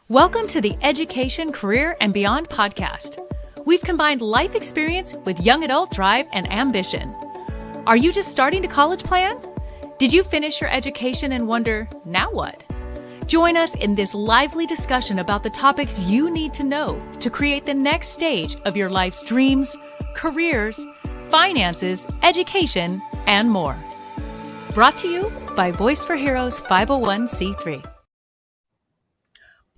Welcome to the Education, Career, and Beyond podcast. We've combined life experience with young adult drive and ambition. Are you just starting to college plan? Did you finish your education and wonder, now what? Join us in this lively discussion about the topics you need to know to create the next stage of your life's dreams, careers, finances, education, and more. Brought to you by Voice for Heroes 501c3.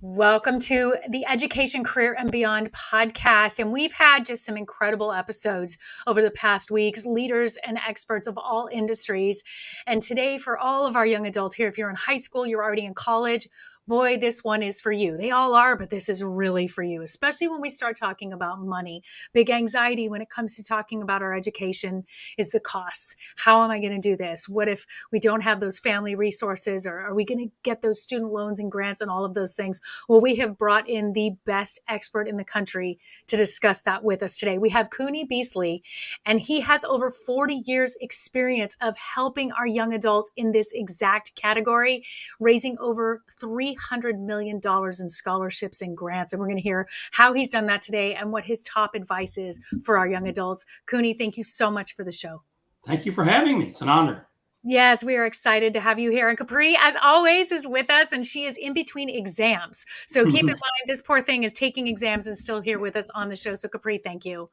Welcome to the Education, Career, and Beyond podcast. And we've had just some incredible episodes over the past weeks, leaders and experts of all industries. And today, for all of our young adults here, if you're in high school, you're already in college, boy, this one is for you. They all are, but this is really for you, especially when we start talking about money. Big anxiety when it comes to talking about our education is the costs. How am I going to do this? What if we don't have those family resources? Or are we going to get those student loans and grants and all of those things? Well, we have brought in the best expert in the country to discuss that with us today. We have Kuni Beasley, and he has over 40 years experience of helping our young adults in this exact category, raising over $300 million in scholarships and grants. And we're going to hear how he's done that today and what his top advice is for our young adults. Kuni, thank you so much for the show. Thank you for having me. It's an honor. Yes, we are excited to have you here. And Capri, as always, is with us, and she is in between exams. So keep in mind, this poor thing is taking exams and still here with us on the show. So Capri, thank you.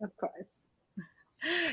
Of course.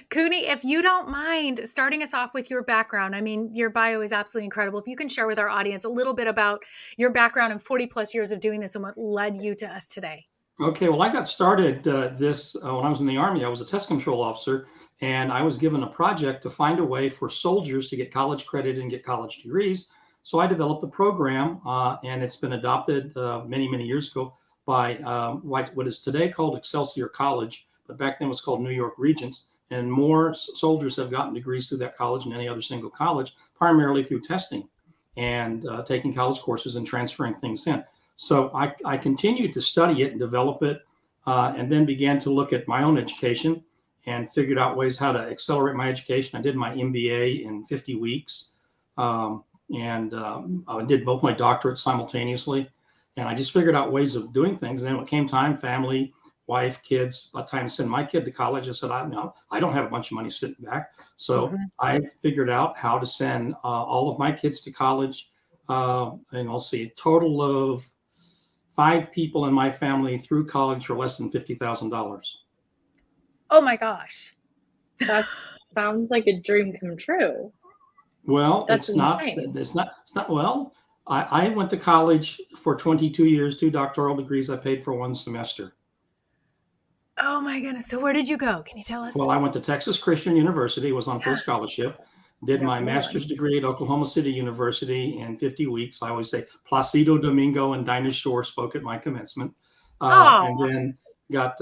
Kuni, if you don't mind starting us off with your background. I mean, your bio is absolutely incredible. If you can share with our audience a little bit about your background and 40 plus years of doing this and what led you to us today. Okay, well, I got started when I was in the Army. I was a test control officer, and I was given a project to find a way for soldiers to get college credit and get college degrees. So I developed a program, and it's been adopted many, many years ago by what is today called Excelsior College, but back then was called New York Regents. And more soldiers have gotten degrees through that college than any other single college, primarily through testing and taking college courses and transferring things in. So I continued to study it and develop it, and then began to look at my own education and figured out ways how to accelerate my education. I did my MBA in 50 weeks, and I did both my doctorates simultaneously. And I just figured out ways of doing things. And then when it came time, family, wife, kids, by the time to send my kid to college, I said, I don't have a bunch of money sitting back. So I figured out how to send all of my kids to college. And I'll see a total of 5 people in my family through college for less than $50,000. Oh my gosh. That sounds like a dream come true. Well, That's insane. It's not, well, I went to college for 22 years, 2 doctoral degrees. I paid for 1 semester. Oh my goodness. So where did you go? Can you tell us? Well, I went to Texas Christian University, was on full scholarship, did my master's degree at Oklahoma City University in 50 weeks. I always say Placido Domingo and Dinah Shore spoke at my commencement. And then got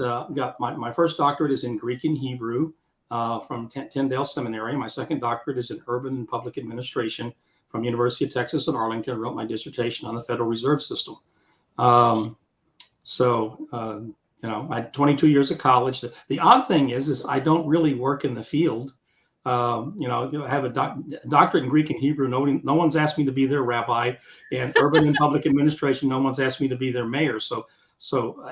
my first doctorate is in Greek and Hebrew from Tyndale Seminary. My second doctorate is in urban and public administration from University of Texas at Arlington. I wrote my dissertation on the Federal Reserve System. I had 22 years of college. The odd thing is I don't really work in the field. I have a doctorate in Greek and Hebrew. No one's asked me to be their rabbi, and urban and public administration. No one's asked me to be their mayor. So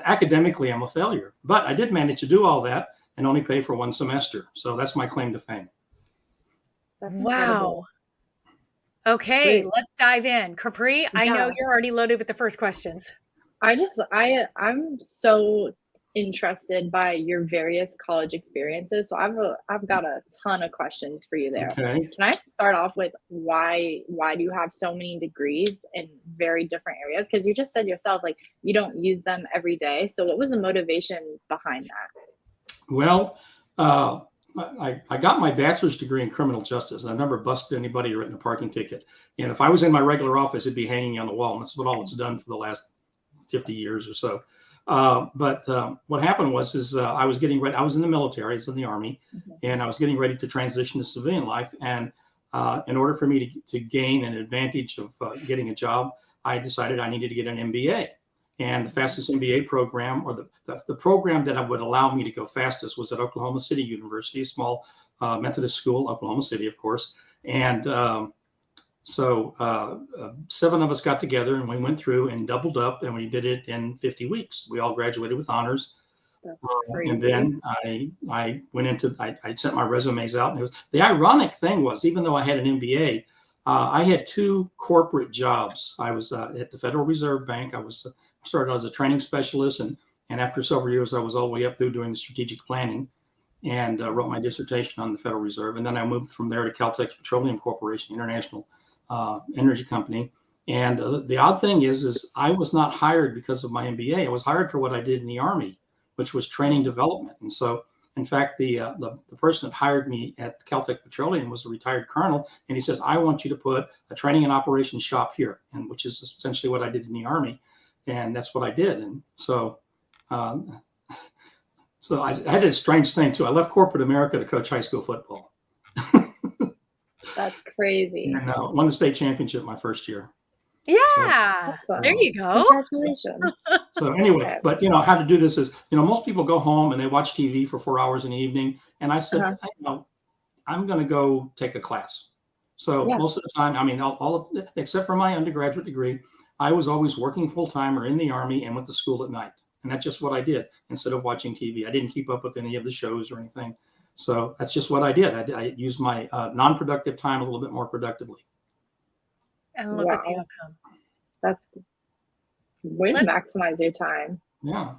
academically, I'm a failure. But I did manage to do all that and only pay for 1 semester. So that's my claim to fame. That's wow. incredible. Okay, Great. let's dive in. Capri, I know you're already loaded with the first questions. I'm so interested by your various college experiences. So I've got a ton of questions for you there. Okay. Can I start off with why do you have so many degrees in very different areas? Because you just said yourself, like, you don't use them every day. So what was the motivation behind that? Well, I got my bachelor's degree in criminal justice. And I've never busted anybody or written a parking ticket. And if I was in my regular office, it'd be hanging on the wall. And that's what all it's done for the last 50 years or so. But what happened was I was getting ready. I was in the military, I was in the Army, and I was getting ready to transition to civilian life. And in order for me to gain an advantage of getting a job, I decided I needed to get an MBA. And the fastest MBA program, or the program that would allow me to go fastest, was at Oklahoma City University, a small Methodist school, Oklahoma City, of course. And So 7 of us got together and we went through and doubled up, and we did it in 50 weeks. We all graduated with honors. And then I went into, I sent my resumes out, and the ironic thing was, even though I had an MBA, I had 2 corporate jobs. I was at the Federal Reserve Bank. I started as a training specialist, and after several years, I was all the way up through doing the strategic planning, and wrote my dissertation on the Federal Reserve. And then I moved from there to Caltex Petroleum Corporation, international energy company. And the odd thing is I was not hired because of my MBA. I was hired for what I did in the Army, which was training development. And so, in fact, the person that hired me at Caltex Petroleum was a retired colonel, and he says, "I want you to put a training and operations shop here," and which is essentially what I did in the Army, and that's what I did. And so, so I had a strange thing too. I left corporate America to coach high school football. That's crazy. And won the state championship my first year. Yeah, So, there you go. Congratulations. So anyway, but how to do this is, most people go home and they watch TV for 4 hours in the evening. And I said, I'm going to go take a class. So most of the time, except for my undergraduate degree, I was always working full time or in the Army and went to school at night. And that's just what I did instead of watching TV. I didn't keep up with any of the shows or anything. So that's just what I did. I used my non-productive time a little bit more productively. And look at the outcome. That's way to maximize your time. Yeah.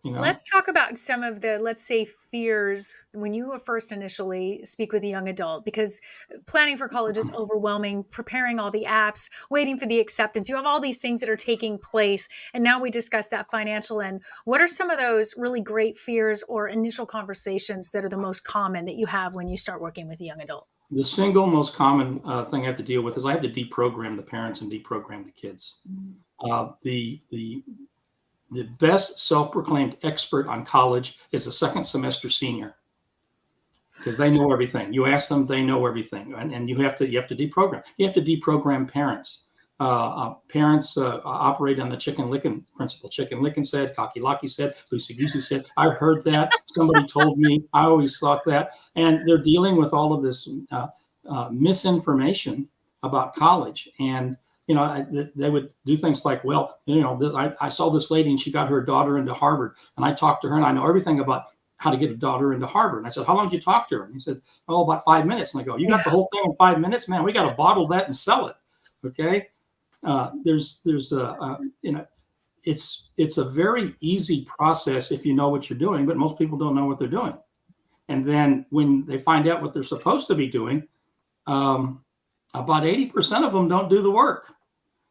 Let's talk about some of the, let's say, fears when you first initially speak with a young adult, because planning for college is overwhelming, preparing all the apps, waiting for the acceptance. You have all these things that are taking place. And now we discuss that financial end. What are some of those really great fears or initial conversations that are the most common that you have when you start working with a young adult? The single most common thing I have to deal with is I have to deprogram the parents and deprogram the kids. The best self-proclaimed expert on college is a second semester senior, because they know everything. You ask them, they know everything, and you have to deprogram. You have to deprogram parents. Parents operate on the chicken licking principle. Chicken licking said, cocky locky said, loosey goosey said. I heard that. Somebody told me. I always thought that. And they're dealing with all of this misinformation about college. And they would do things like, well, I saw this lady and she got her daughter into Harvard, and I talked to her and I know everything about how to get a daughter into Harvard. And I said, how long did you talk to her? And he said, oh, about 5 minutes. And I go, you got the whole thing in 5 minutes, man? We got to bottle that and sell it. Okay. It's a very easy process if you know what you're doing, but most people don't know what they're doing. And then when they find out what they're supposed to be doing, about 80% of them don't do the work.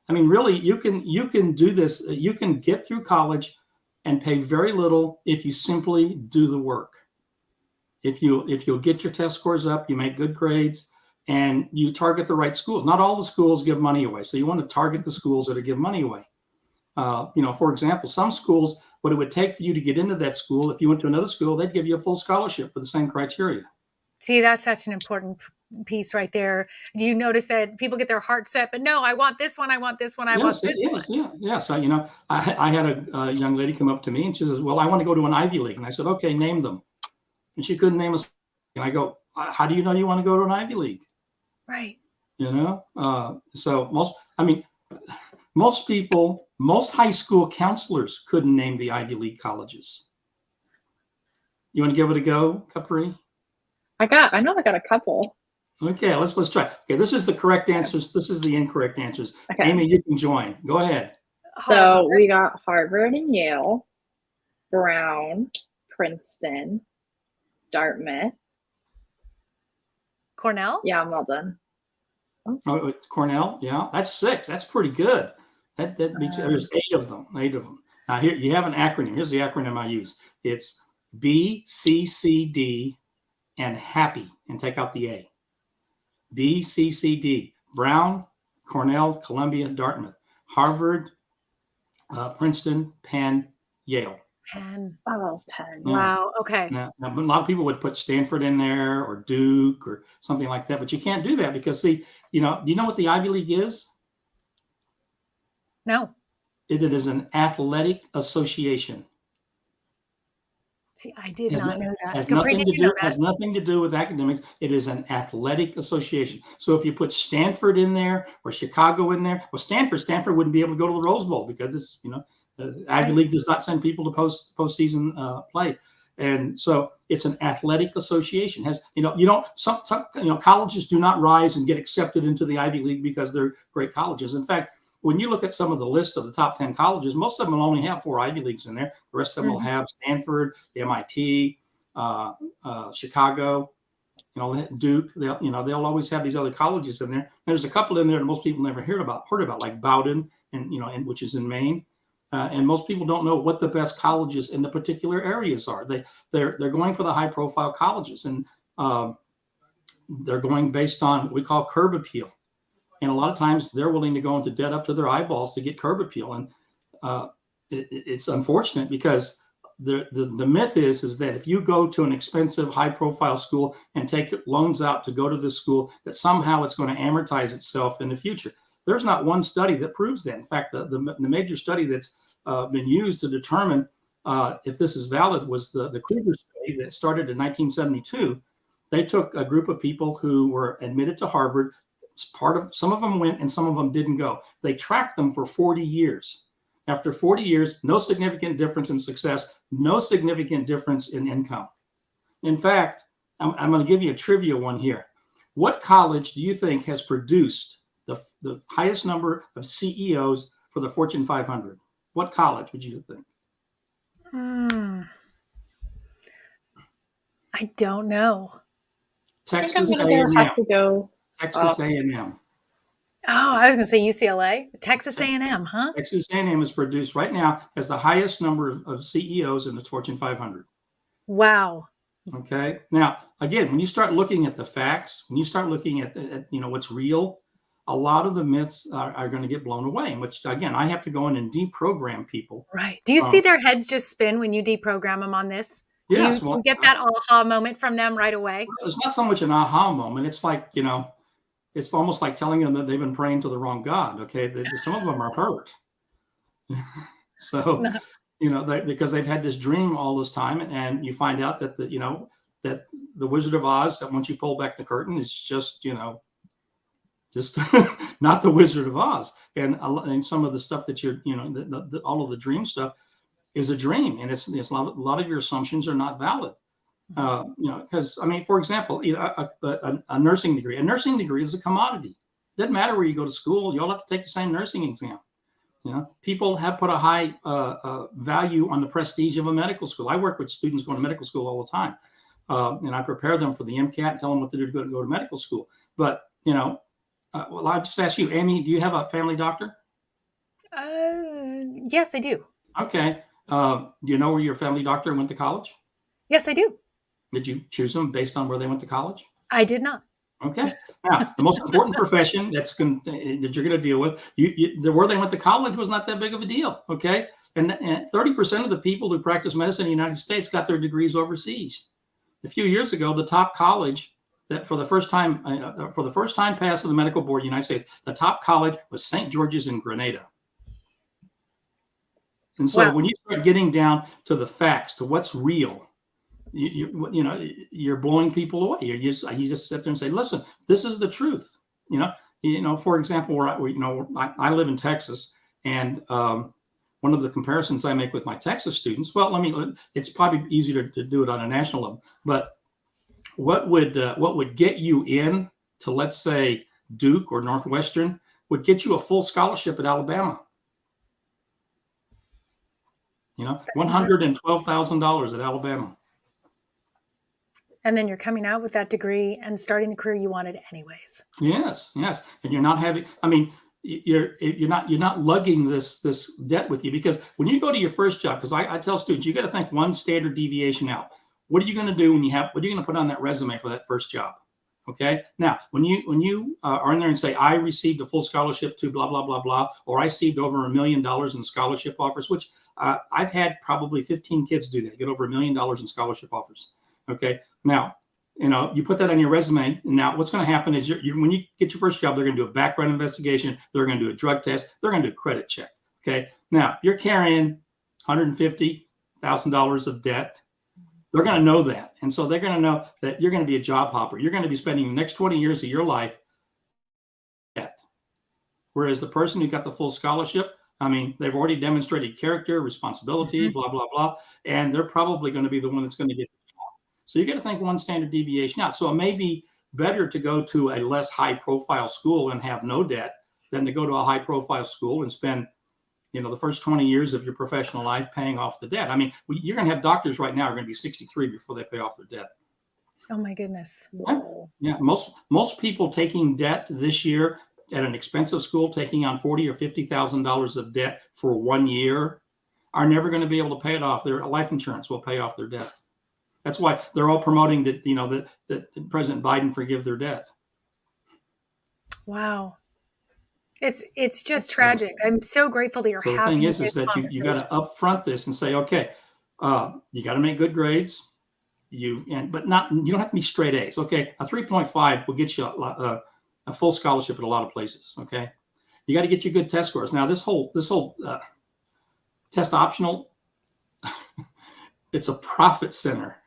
I mean, really, you can do this. You can get through college and pay very little if you simply do the work. If you'll get your test scores up, you make good grades, and you target the right schools. Not all the schools give money away, so you want to target the schools that give money away. For example, some schools, what it would take for you to get into that school, if you went to another school, they'd give you a full scholarship for the same criteria. See, that's such an important piece right there. Do you notice that people get their heart set, but no, I want this one, I want this one, I want this one? Yeah. So, I had a young lady come up to me and she says, well, I want to go to an Ivy League. And I said, okay, name them. And she couldn't name a. And I go, how do you know you want to go to an Ivy League? Right. So most high school counselors couldn't name the Ivy League colleges. You want to give it a go, Capri? I know I got a couple. Okay, let's try. Okay, this is the correct answers. This is the incorrect answers. Okay. Amy, you can join. Go ahead. So we got Harvard and Yale, Brown, Princeton, Dartmouth. Cornell? Yeah, I'm all done. Oh, Cornell? Yeah, that's 6. That's pretty good. That means there's 8 of them. 8 of them. Now here you have an acronym. Here's the acronym I use. It's BCCD and happy, and take out the A. BCCD. Brown, Cornell, Columbia, Dartmouth, Harvard, Princeton, Penn, Yale. Penn. Oh, Penn. Yeah. Wow. Okay. Now, a lot of people would put Stanford in there or Duke or something like that, but you can't do that because, see, do you know what the Ivy League is? No. It is an athletic association. See, I did Has, not know that. has Capri, nothing did to you know do that? has nothing to do with academics. It is an athletic association. So if you put Stanford in there or Chicago in there, well, Stanford wouldn't be able to go to the Rose Bowl because it's Ivy Right. League does not send people to postseason play, and so it's an athletic association. Has you don't some colleges do not rise and get accepted into the Ivy League because they're great colleges. In fact, when you look at some of the lists of the top 10 colleges, most of them will only have 4 Ivy Leagues in there. The rest of them will have Stanford, MIT, Chicago, Duke. They'll always have these other colleges in there. There's a couple in there that most people never heard about, like Bowdoin, which is in Maine. And most people don't know what the best colleges in the particular areas are. They're going for the high profile colleges, and they're going based on what we call curb appeal. And a lot of times they're willing to go into debt up to their eyeballs to get curb appeal. And it's unfortunate because the myth is that if you go to an expensive, high profile school and take loans out to go to this school, that somehow it's going to amortize itself in the future. There's not one study that proves that. In fact, the major study that's been used to determine if this is valid was the Kruger study that started in 1972. They took a group of people who were admitted to Harvard. Some of them went and some of them didn't go. They tracked them for 40 years. After 40 years, no significant difference in success, no significant difference in income. In fact, I'm going to give you a trivia one here. What college do you think has produced the highest number of CEOs for the Fortune 500? What college would you think? I don't know. Texas I think I'm going to A&M. have to go. Texas A&M. Oh, I was going to say UCLA, Texas A&M, huh? Texas A&M is produced right now has the highest number of CEOs in the Fortune 500. Wow. Okay. Now, again, when you start looking at the facts, when you start looking at what's real, a lot of the myths are going to get blown away. Which, again, I have to go in and deprogram people. Right. Do you see their heads just spin when you deprogram them on this? Yes. Do you get that aha moment from them right away? It's not so much an aha moment. It's like, it's almost like telling them that they've been praying to the wrong God. Okay. Some of them are hurt. So, because they've had this dream all this time, and you find out that that the Wizard of Oz, that once you pull back the curtain, is just not the Wizard of Oz. And some of the stuff that you're, all of the dream stuff is a dream, and it's a lot of your assumptions are not valid. Because for example, a nursing degree. A nursing degree is a commodity. It doesn't matter where you go to school; you all have to take the same nursing exam. People have put a high value on the prestige of a medical school. I work with students going to medical school all the time, and I prepare them for the MCAT, tell them what to do to go to medical school. But well, I just ask you, Amy, do you have a family doctor? Yes, I do. Okay. Do you know where your family doctor went to college? Yes, I do. Did you choose them based on where they went to college? I did not. Okay. Now, the most important profession that you're going to deal with, where they went to college was not that big of a deal. Okay. And 30% of the people who practice medicine in the United States got their degrees overseas. A few years ago, the top college that for the first time passed to the medical board of the United States, the top college was St. George's in Grenada. And so when you start getting down to the facts, to what's real, you're blowing people away. You just sit there and say, listen, this is the truth. For example, where I live in Texas, and one of the comparisons I make with my Texas students, it's probably easier to do it on a national level, but what would get you in to, let's say, Duke or Northwestern would get you a full scholarship at Alabama. $112,000 at Alabama. And then you're coming out with that degree and starting the career you wanted anyways. Yes. And you're not having, you're not lugging this debt with you, because when you go to your first job, because I tell students, you got to think one standard deviation out. What are you going to do what are you going to put on that resume for that first job? Okay. Now, when you are in there and say, I received a full scholarship to blah, blah, blah, blah, or I received over $1 million in scholarship offers, which I've had probably 15 kids do that, get over $1 million in scholarship offers. Okay. Now, you put that on your resume. Now, what's going to happen is when you get your first job, they're going to do a background investigation. They're going to do a drug test. They're going to do a credit check. Okay. Now, you're carrying $150,000 of debt. They're going to know that. And so they're going to know that you're going to be a job hopper. You're going to be spending the next 20 years of your life at. Whereas the person who got the full scholarship, I mean, they've already demonstrated character, responsibility, blah, blah, blah. And they're probably going to be the one that's going to get the job. So you got to think one standard deviation out. So it may be better to go to a less high profile school and have no debt than to go to a high profile school and spend, the first 20 years of your professional life paying off the debt. I mean, you're going to have doctors right now who are going to be 63 before they pay off their debt. Oh my goodness. Yeah. Most people taking debt this year at an expensive school, taking on $40,000 or $50,000 of debt for 1 year, are never going to be able to pay it off. Their life insurance will pay off their debt. That's why they're all promoting that President Biden forgive their debt. Wow. It's just tragic. I'm so grateful that you're having this conversation. The thing is that you got to upfront this and say, okay, you got to make good grades. But you don't have to be straight A's. Okay, a 3.5 will get you a full scholarship at a lot of places. Okay, you got to get you good test scores. Now this whole test optional, it's a profit center.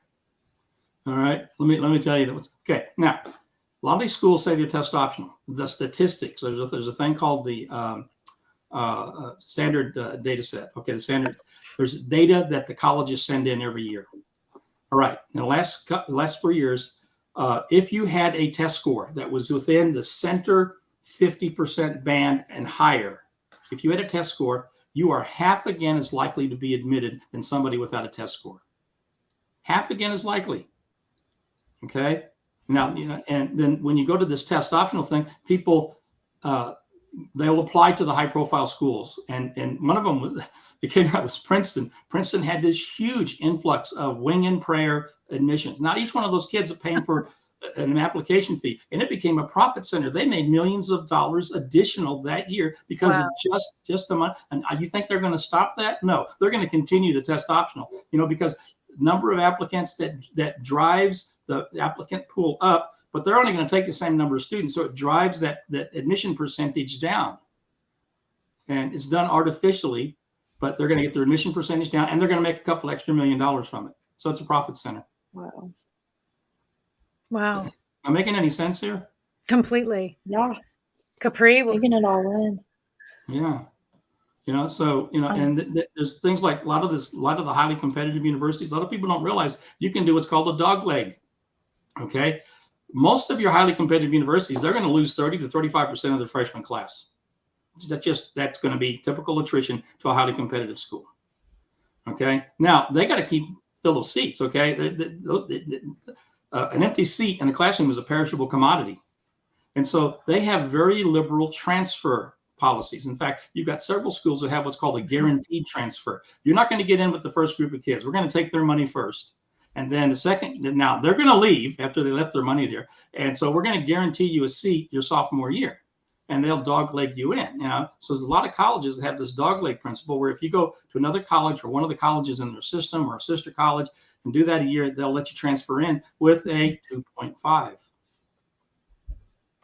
All right, let me tell you that. Okay, now a lot of these schools say they're test optional. The statistics, there's a thing called the standard data set. Okay, there's data that the colleges send in every year. All right, in the last 4 years, if you had a test score that was within the center 50% band and higher, if you had a test score, you are half again as likely to be admitted than somebody without a test score. Half again as likely. Okay. Now, and then when you go to this test optional thing, people, they'll apply to the high profile schools. And one of them that came out was Princeton. Princeton had this huge influx of wing and prayer admissions. Not each one of those kids are paying for an application fee, and it became a profit center. They made millions of dollars additional that year because of just the money. And you think they're going to stop that? No, they're going to continue the test optional, because number of applicants that drives the applicant pool up, but they're only going to take the same number of students. So it drives that admission percentage down. And it's done artificially, but they're going to get their admission percentage down, and they're going to make a couple extra $1 million from it. So it's a profit center. Wow. Am I making any sense here? Completely. Yeah. Capri. Taking it all in. Yeah. And there's things like a lot of the highly competitive universities, a lot of people don't realize you can do what's called a dog leg. Okay. Most of your highly competitive universities, they're going to lose 30 to 35% of their freshman class. That's going to be typical attrition to a highly competitive school. Okay. Now they got to fill those seats. Okay. An empty seat in a classroom is a perishable commodity. And so they have very liberal transfer policies. In fact, you've got several schools that have what's called a guaranteed transfer. You're not going to get in with the first group of kids. We're going to take their money first. And then the second, now they're going to leave after they left their money there. And so we're going to guarantee you a seat your sophomore year, and they'll dogleg you in. So there's a lot of colleges that have this dogleg principle where if you go to another college or one of the colleges in their system or a sister college and do that a year, they'll let you transfer in with a 2.5.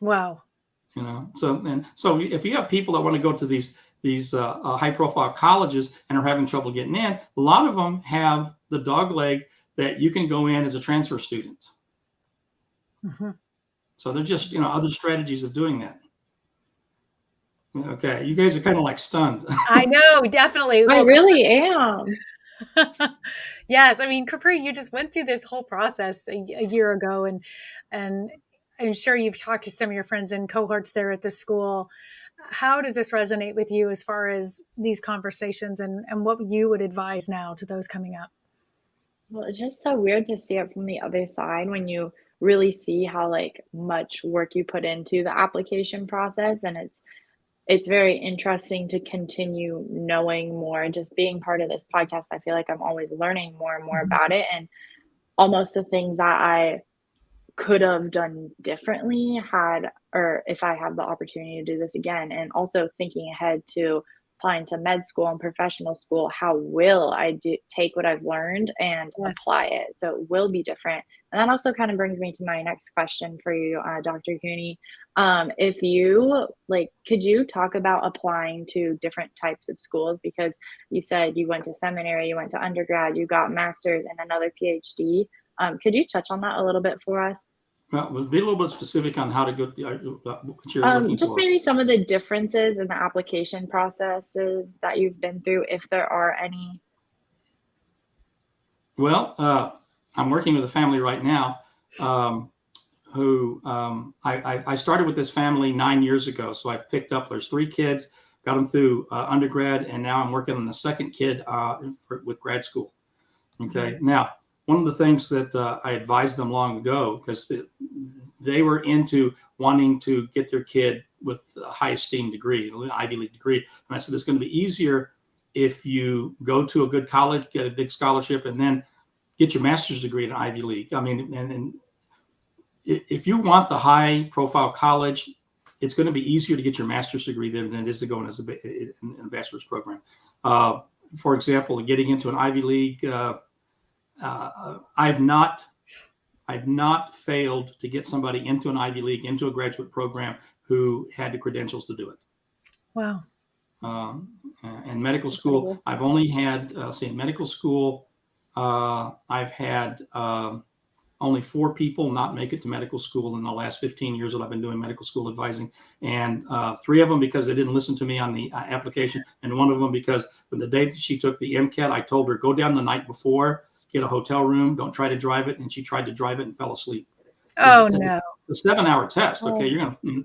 Wow. So if you have people that want to go to these high profile colleges and are having trouble getting in, a lot of them have the dog leg that you can go in as a transfer student. Mm-hmm. So they're just, other strategies of doing that. Okay. You guys are kind of like stunned. I know, definitely. I really am. Yes. I mean, Capri, you just went through this whole process a year ago, and I'm sure you've talked to some of your friends and cohorts there at the school. How does this resonate with you as far as these conversations and what you would advise now to those coming up? Well, it's just so weird to see it from the other side when you really see how much work you put into the application process. And it's very interesting to continue knowing more. Just being part of this podcast, I feel like I'm always learning more and more about it, and almost the things that I could have done differently or if I have the opportunity to do this again. And also thinking ahead to applying to med school and professional school, how will I take what I've learned and Yes. apply it? So it will be different. And that also kind of brings me to my next question for you, Dr. Cooney. If you could you talk about applying to different types of schools? Because you said you went to seminary, you went to undergrad, you got master's and another PhD. Could you touch on that a little bit for us? Well, be a little bit specific on how to go, what you're looking Just for. maybe some of the differences in the application processes that you've been through, if there are any. Well, I'm working with a family right now who I started with this family 9 years ago. So I've picked up, there's 3 kids, got them through undergrad, and now I'm working on the second kid with grad school. Okay. Now, one of the things that I advised them long ago, because they were into wanting to get their kid with a high esteemed degree, an Ivy League degree. And I said, it's going to be easier if you go to a good college, get a big scholarship, and then get your master's degree at an Ivy League. I mean, and if you want the high profile college, it's going to be easier to get your master's degree than it is to go in as a bachelor's program. For example, getting into an Ivy League, I've not failed to get somebody into an Ivy League, into a graduate program who had the credentials to do it. Wow. And medical school, I've only had, in medical school, I've had only 4 people not make it to medical school in the last 15 years that I've been doing medical school advising. And 3 of them because they didn't listen to me on the application. And 1 of them because the day that she took the MCAT, I told her, go down the night before, get a hotel room, don't try to drive it. And she tried to drive it and fell asleep. Oh, no. It's a 7-hour test. Okay. You're going to,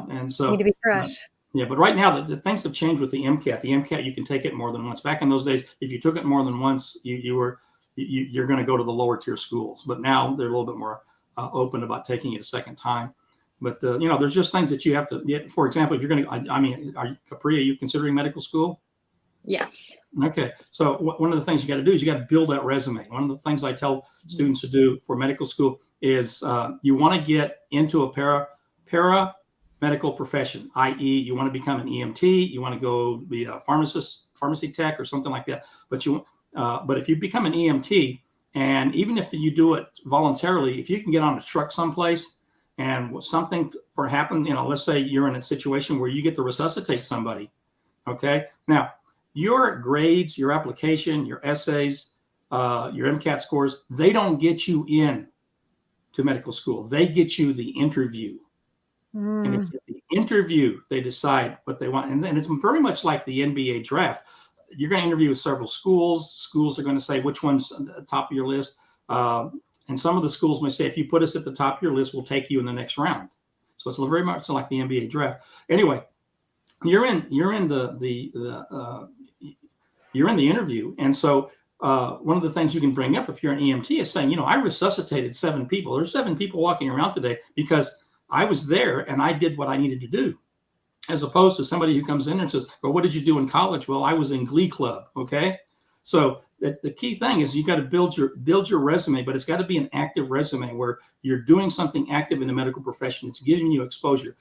and so. Need to be fresh. Yeah, but right now the things have changed with the MCAT. The MCAT, you can take it more than once. Back in those days, if you took it more than once, you're going to go to the lower tier schools. But now they're a little bit more open about taking it a second time. But there's just things that you have to. For example, if you're going to, Capri, are you considering medical school? Yes. Okay. So one of the things you got to do is you got to build that resume. One of the things I tell students to do for medical school is you want to get into a para medical profession, i.e. you want to become an EMT, you want to go be a pharmacy tech or something like that. But if you become an EMT, and even if you do it voluntarily, if you can get on a truck someplace and something happened, let's say you're in a situation where you get to resuscitate somebody. Okay. Now, your grades, your application, your essays, your MCAT scores, they don't get you in to medical school. They get you the interview. And it's at the interview they decide what they want. And it's very much like the NBA draft. You're going to interview with several schools. Schools are going to say which one's at the top of your list. And some of the schools may say, if you put us at the top of your list, we'll take you in the next round. So it's very much like the NBA draft. Anyway, you're in the interview. And so one of the things you can bring up if you're an EMT is saying, I resuscitated 7 people. There's 7 people walking around today because I was there and I did what I needed to do, as opposed to somebody who comes in and says, well, what did you do in college? Well, I was in Glee Club. Okay. So the key thing is you got to build your resume, but it's got to be an active resume where you're doing something active in the medical profession. It's giving you exposure.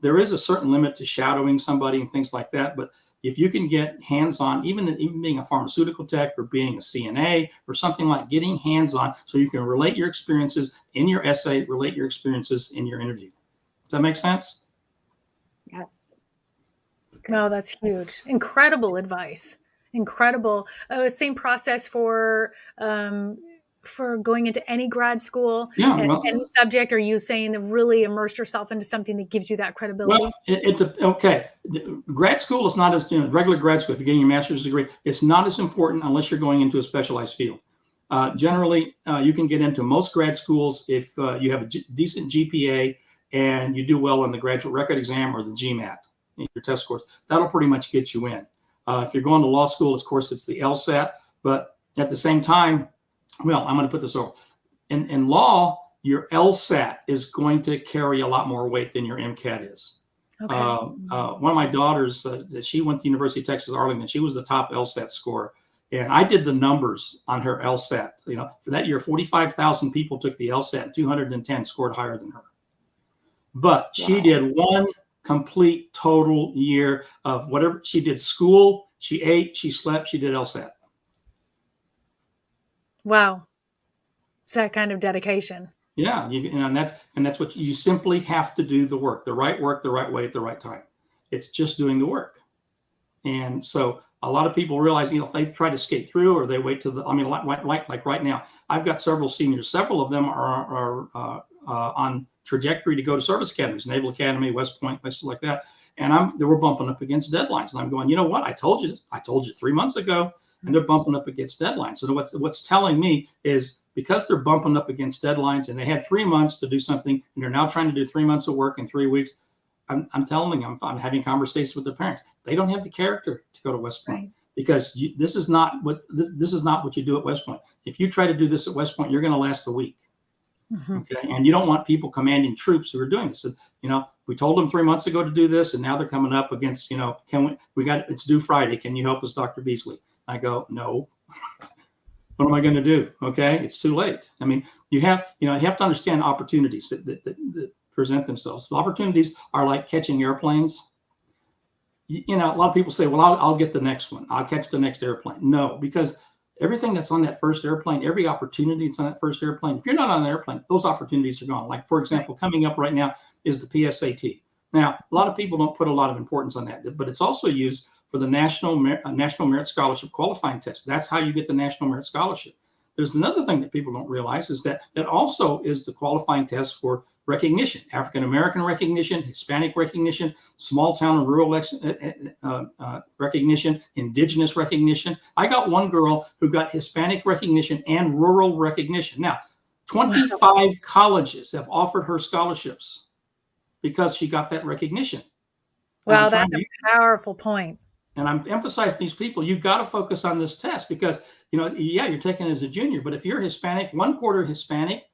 There is a certain limit to shadowing somebody and things like that. But if you can get hands-on, even being a pharmaceutical tech or being a CNA or something like getting hands-on, so you can relate your experiences in your essay, relate your experiences in your interview. Does that make sense? Yes. No, that's huge. Incredible advice. Incredible. Same process for going into any grad school, any subject. Are you saying to really immerse yourself into something that gives you that credibility? Well, okay. Grad school is not as regular grad school. If you're getting your master's degree, it's not as important unless you're going into a specialized field. Generally, you can get into most grad schools if you have a decent GPA and you do well on the graduate record exam or the GMAT, your test scores. That'll pretty much get you in. If you're going to law school, of course, it's the LSAT. But at the same time, well, I'm going to put this over. In law, your LSAT is going to carry a lot more weight than your MCAT is. Okay. One of my daughters, she went to University of Texas, Arlington. She was the top LSAT scorer. And I did the numbers on her LSAT. For that year, 45,000 people took the LSAT, and 210 scored higher than her. But she did one complete total year of whatever she did. School, she ate, she slept, she did LSAT. Wow. It's that kind of dedication. Yeah, and that's what you simply have to do, the work, the right way at the right time. It's just doing the work. And so a lot of people realize, if they try to skate through or they wait till like right now, I've got several seniors. Several of them are on trajectory to go to service academies, Naval Academy, West Point, places like that. And they were bumping up against deadlines. And I'm going, you know what? I told you 3 months ago, and they're bumping up against deadlines. So what's telling me is, because they're bumping up against deadlines and they had 3 months to do something, and they're now trying to do 3 months of work in 3 weeks, I'm telling them, I'm having conversations with their parents. They don't have the character to go to West Point, right? Because this is not what you do at West Point. If you try to do this at West Point, you're going to last a week. Mm-hmm. Okay, and you don't want people commanding troops who are doing this. And, we told them 3 months ago to do this, and now they're coming up against, it's due Friday. Can you help us, Dr. Beasley? I go, no. What am I going to do? Okay, it's too late. I mean, you have to understand opportunities that present themselves. Opportunities are like catching airplanes. A lot of people say, well, I'll get the next one. I'll catch the next airplane. No, because everything that's on that first airplane, every opportunity that's on that first airplane, if you're not on an airplane, those opportunities are gone. Like, for example, coming up right now is the PSAT. Now, a lot of people don't put a lot of importance on that, but it's also used for the National Merit Scholarship qualifying test. That's how you get the National Merit Scholarship. There's another thing that people don't realize, is that also is the qualifying test for recognition: African-American recognition, Hispanic recognition, small town and rural recognition, indigenous recognition. I got one girl who got Hispanic recognition and rural recognition. Now, 25 colleges have offered her scholarships because she got that recognition. Wow, that's a powerful point. And I'm emphasizing these people, you've got to focus on this test because, you're taking it as a junior, but if you're Hispanic, 1/4 Hispanic,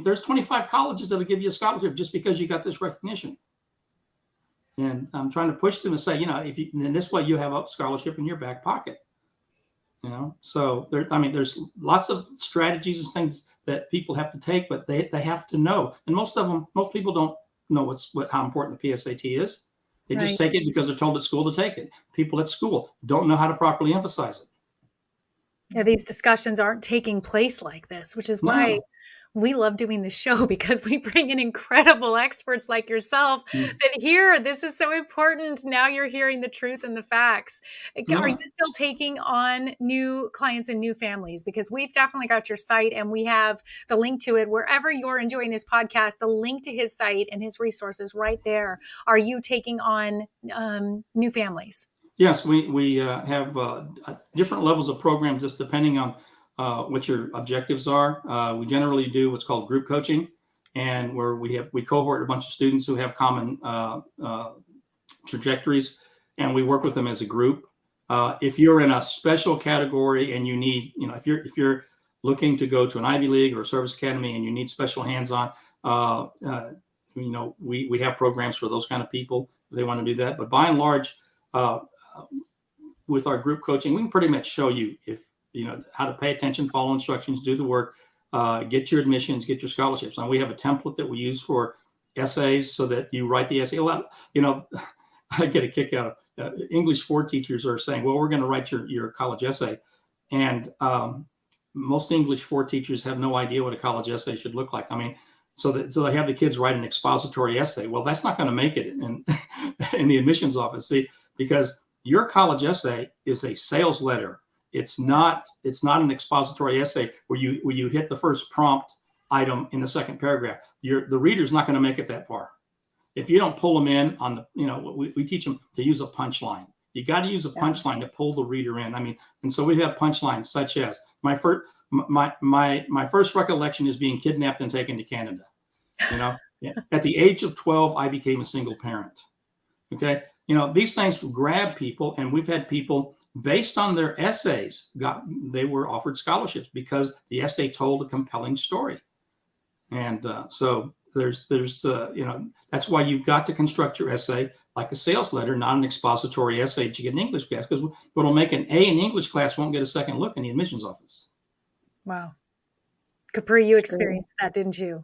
there's 25 colleges that'll give you a scholarship just because you got this recognition. And I'm trying to push them to say, in this way you have a scholarship in your back pocket. So there's lots of strategies and things that people have to take, but they have to know. And most people don't know how important the PSAT is. They just take it because they're told at school to take it. People at school don't know how to properly emphasize it. Yeah, these discussions aren't taking place like this, which is why we love doing the show, because we bring in incredible experts like yourself that hear this is so important. Now you're hearing the truth and the facts. Are you still taking on new clients and new families? Because we've definitely got your site, and we have the link to it wherever you're enjoying this podcast, the link to his site and his resources right there. Are you taking on new families? Yes, we have different levels of programs, just depending on what your objectives are. We generally do what's called group coaching, and where we cohort a bunch of students who have common trajectories, and we work with them as a group. If you're in a special category and you need, if you're looking to go to an Ivy League or a service academy and you need special hands-on, we have programs for those kind of people if they want to do that. But by and large, with our group coaching, we can pretty much show you how to pay attention, follow instructions, do the work, get your admissions, get your scholarships. And we have a template that we use for essays so that you write the essay. I get a kick out of English 4 teachers are saying, well, we're going to write your college essay. And most English 4 teachers have no idea what a college essay should look like. So they have the kids write an expository essay. Well, that's not going to make it in the admissions office. See, because your college essay is a sales letter. It's not an expository essay where you hit the first prompt item in the second paragraph. The reader's not going to make it that far. If you don't pull them in on we teach them to use a punchline. You got to use a punchline to pull the reader in. And so we have punchlines such as my first recollection is being kidnapped and taken to Canada. At the age of 12, I became a single parent. Okay. These things grab people, and we've had people based on their essays they were offered scholarships because the essay told a compelling story. And so there's that's why you've got to construct your essay like a sales letter, not an expository essay that you get in English class, because what'll make an A in English class won't get a second look in the admissions office. Wow. Capri, you experienced that, didn't you?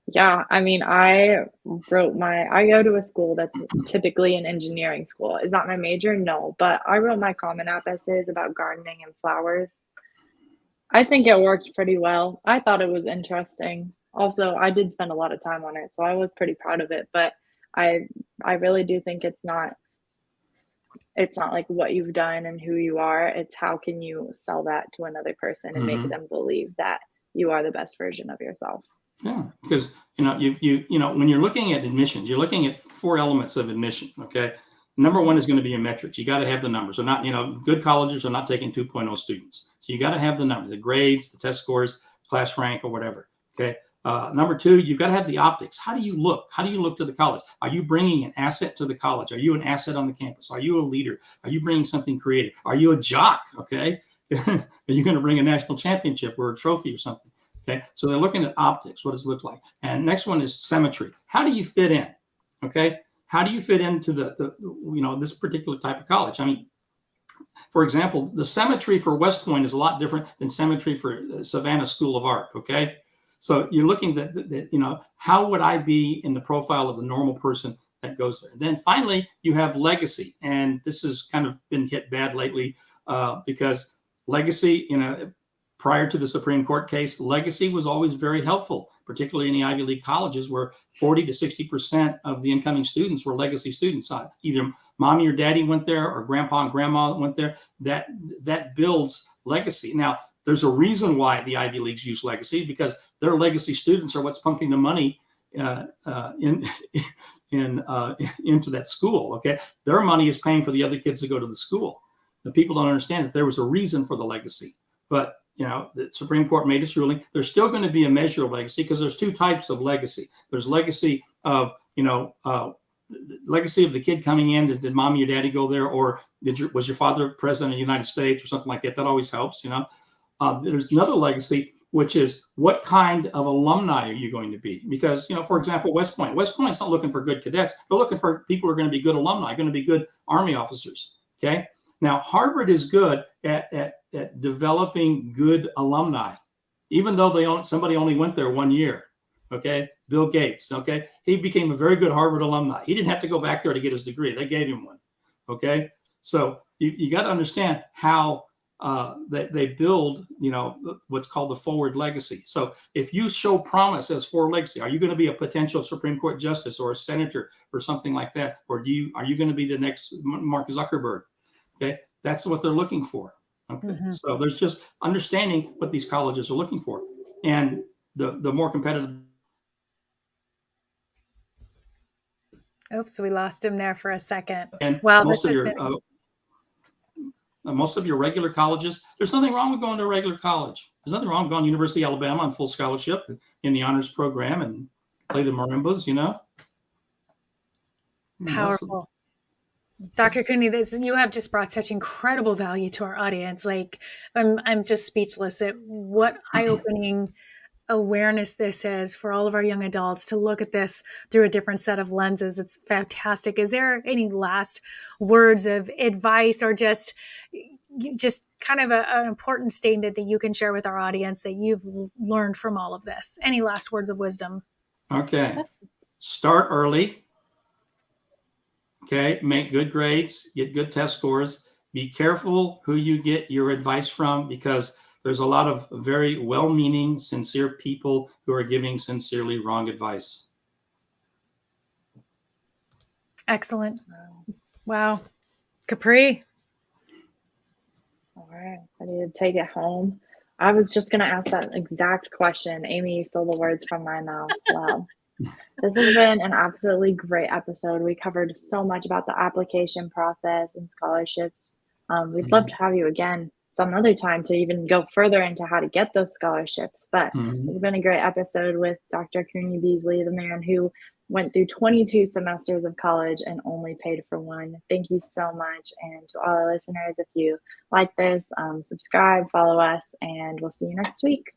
Yeah, I mean, I go to a school that's typically an engineering school. Is that my major? No, but I wrote my Common App essays about gardening and flowers. I think it worked pretty well. I thought it was interesting. Also, I did spend a lot of time on it, so I was pretty proud of it, but I I really do think it's not like what you've done and who you are, it's how can you sell that to another person and make Hmm. them believe that you are the best version of yourself. Yeah, because when you're looking at admissions, you're looking at four elements of admission. Okay, number one is going to be a metrics. You got to have the numbers. They're not, good colleges are not taking 2.0 students, so you got to have the numbers, the grades, the test scores, class rank, or whatever. Okay. Number two, you've got to have the optics. How do you look? How do you look to the college? Are you bringing an asset to the college? Are you an asset on the campus? Are you a leader? Are you bringing something creative? Are you a jock? Okay. Are you going to bring a national championship or a trophy or something? Okay, so they're looking at optics, what does it look like? And next one is symmetry. How do you fit in? Okay, how do you fit into this particular type of college? I mean, for example, the symmetry for West Point is a lot different than symmetry for Savannah School of Art. Okay, so you're looking at how would I be in the profile of the normal person that goes there? Then finally, you have legacy, and this has kind of been hit bad lately because legacy, prior to the Supreme Court case, legacy was always very helpful, particularly in the Ivy League colleges where 40 to 60% of the incoming students were legacy students. Either mommy or daddy went there or grandpa and grandma went there. That builds legacy. Now, there's a reason why the Ivy Leagues use legacy, because their legacy students are what's pumping the money into that school. Okay, their money is paying for the other kids to go to the school. The people don't understand that there was a reason for the legacy, but the Supreme Court made its ruling. There's still going to be a measure of legacy because there's two types of legacy. There's legacy of, legacy of the kid coming in. Did mommy or daddy go there, or was your father president of the United States or something like that? That always helps. There's another legacy, which is what kind of alumni are you going to be? Because, for example, West Point's not looking for good cadets. They're looking for people who are going to be good alumni, going to be good Army officers. Okay. Now, Harvard is good at developing good alumni, even though somebody only went there 1 year. Okay, Bill Gates. Okay, he became a very good Harvard alumni. He didn't have to go back there to get his degree; they gave him one. Okay, so you got to understand how they build, what's called the forward legacy. So if you show promise as forward legacy, are you going to be a potential Supreme Court justice or a senator or something like that, or are you going to be the next Mark Zuckerberg? Okay, that's what they're looking for. Okay, so there's just understanding what these colleges are looking for, and the more competitive. Oops, we lost him there for a second. And wow, most of your regular colleges, there's nothing wrong with going to a regular college. There's nothing wrong with going to University of Alabama on full scholarship in the honors program and play the marimbas. Powerful. Dr. Kuni, you have just brought such incredible value to our audience. Like, I'm just speechless at what eye-opening awareness this is for all of our young adults to look at this through a different set of lenses. It's fantastic. Is there any last words of advice or just kind of an important statement that you can share with our audience that you've learned from all of this? Any last words of wisdom? Okay. Start early. Okay, make good grades, get good test scores. Be careful who you get your advice from, because there's a lot of very well-meaning, sincere people who are giving sincerely wrong advice. Excellent. Wow. Capri. All right, I need to take it home. I was just going to ask that exact question. Amy, you stole the words from my mouth. Wow. This has been an absolutely great episode. We covered so much about the application process and scholarships. We'd love to have you again some other time to even go further into how to get those scholarships. But it's been a great episode with Dr. Kuni Beasley, the man who went through 22 semesters of college and only paid for one. Thank you so much. And to all our listeners, if you like this, subscribe, follow us, and we'll see you next week.